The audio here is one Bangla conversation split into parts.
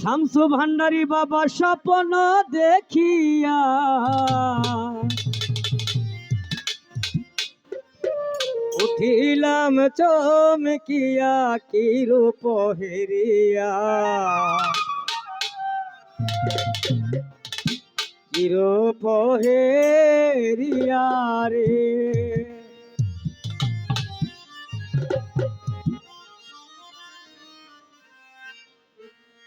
শামসু ভান্ডারী বাবা স্বপ্ন দেখিয়া উঠিলাম চমকিয়া কি রূপ হেরিয়া কি রূপ হেরিয়া রে।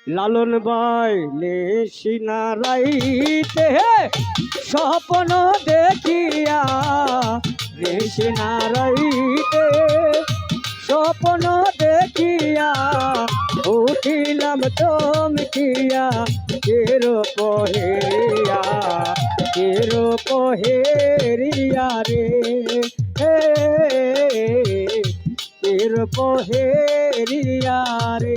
লালন বাইলে সিনারাইতে স্বপ্ন দেখিয়া রে সিনারাইতে স্বপ্ন দেখিয়া উঠিলাম চমকিয়া কের পহেরিয়া কের পহেরিয়া রে কের পহেরিয়া রে।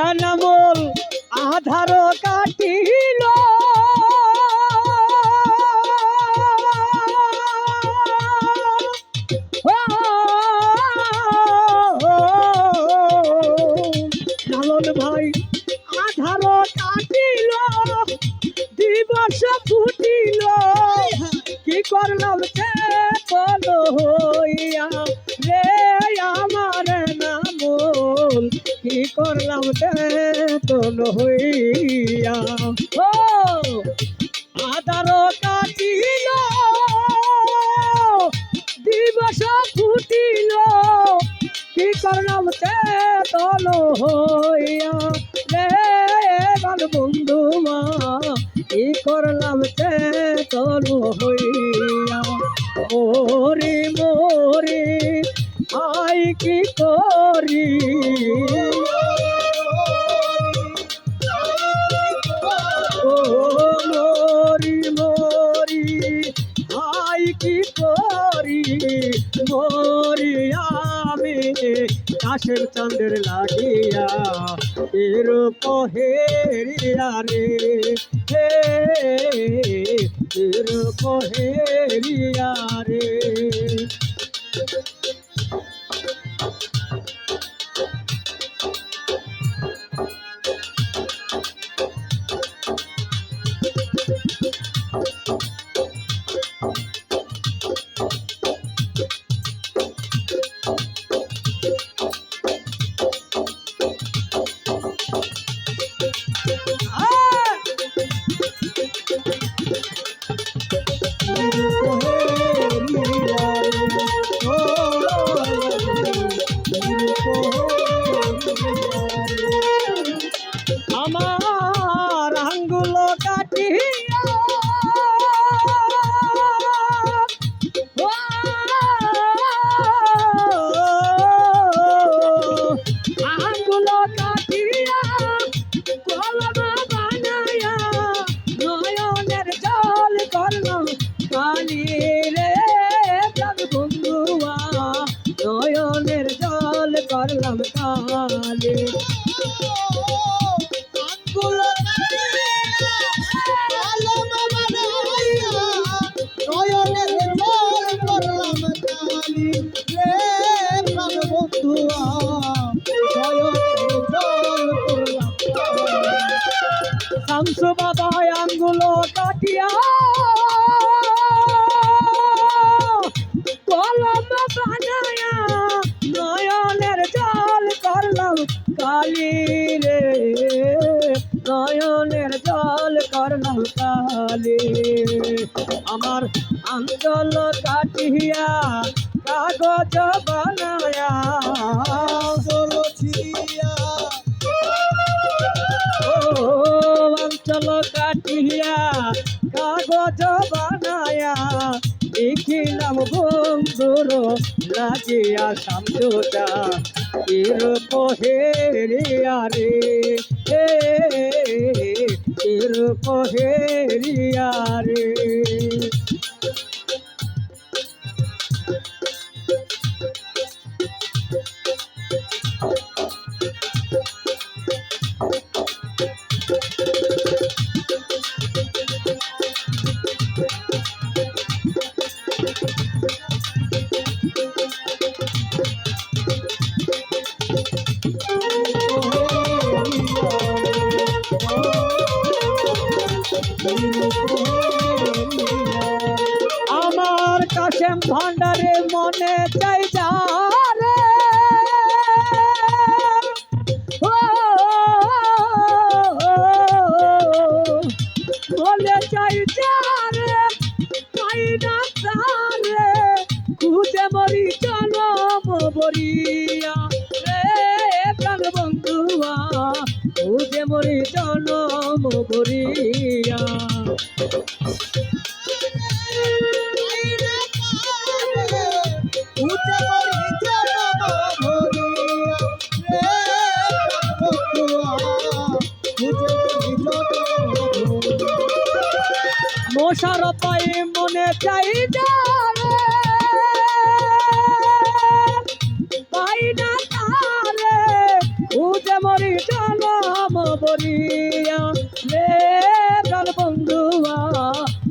এনামল আধার কাটিল লালন ভাই আধার কাটিল দিবস ফুটিল কি করলাম চেতন হইয়া রে আমার নামল কি করলাম চেতন হইয়া ও আধার কাটিল দিবস ফুটিল কি করলাম চেতন হইয়া রে বন্ধু মা কি করলাম চেতন হইয়া মোরে মোরে আই কি করি ও মোরি মোরি আই কি করি মোরি আমি কাশের চন্দ্র লাগিয়া এর পহেরিয়া রে এর পহেরিয়া রে। আমার আঙ্গুল কাটিয়া আঙ্গুল কাটিয়া কলম বানায়া নয়নের জল করলাম কালি রে বন্ধুয়া নয়নের জল করলাম কালি শামসু বাবা আঙ্গুল কাটিয়া কলম বানায়া নয়নের জল করলাম কালি রে নয়নের জল করলাম কালি আমার আঙ্গুল কাটিয়া কাগজ বানায়া অঞ্চল কাটিয়া কাগজ বানায়া লিখিলাম বন্ধু বন্ধুর লাগিয়া সমঝোতা তীর পহেরিয়া রে তীর পহেরিয়া রে। আমার কাশেম ভান্ডারে মনে চাই যারে মনে চাই যারে পাই না তারে খুঁজে মরি জনম বরিয়া রে প্রাণ বন্ধুয়া খুঁজে মরি জনম বরিয়া। মশার পায়ে মনে চাই যারে পাই না তারে খুঁজে মরি জনম বরিয়া রে প্রাণ বন্ধুয়া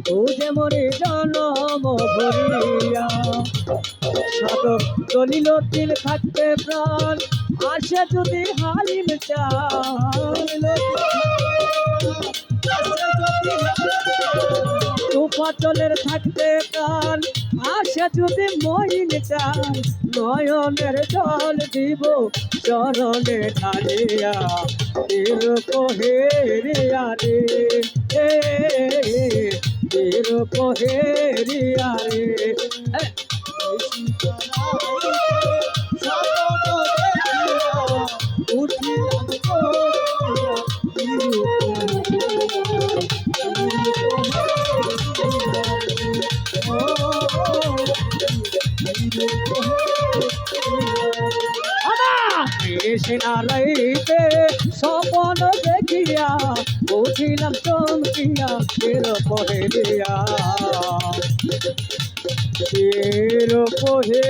খুঁজে মরি জনম বরিয়া। সাধক দলিল তিল থাকতে প্রাণ আসে যদি হালিম চাল উপাচলের থাকতে প্রাণ আসে যদি মহিন চাল নয়নের জল দিব চরণে ঢালিয়া তীর পহেরিয়া রে তীর পহেরিয়া রে। সেনালইতে স্বপন দেখিয়া বুঝিলাম চমকিয়া তীর পহেরিয়া তীর পহে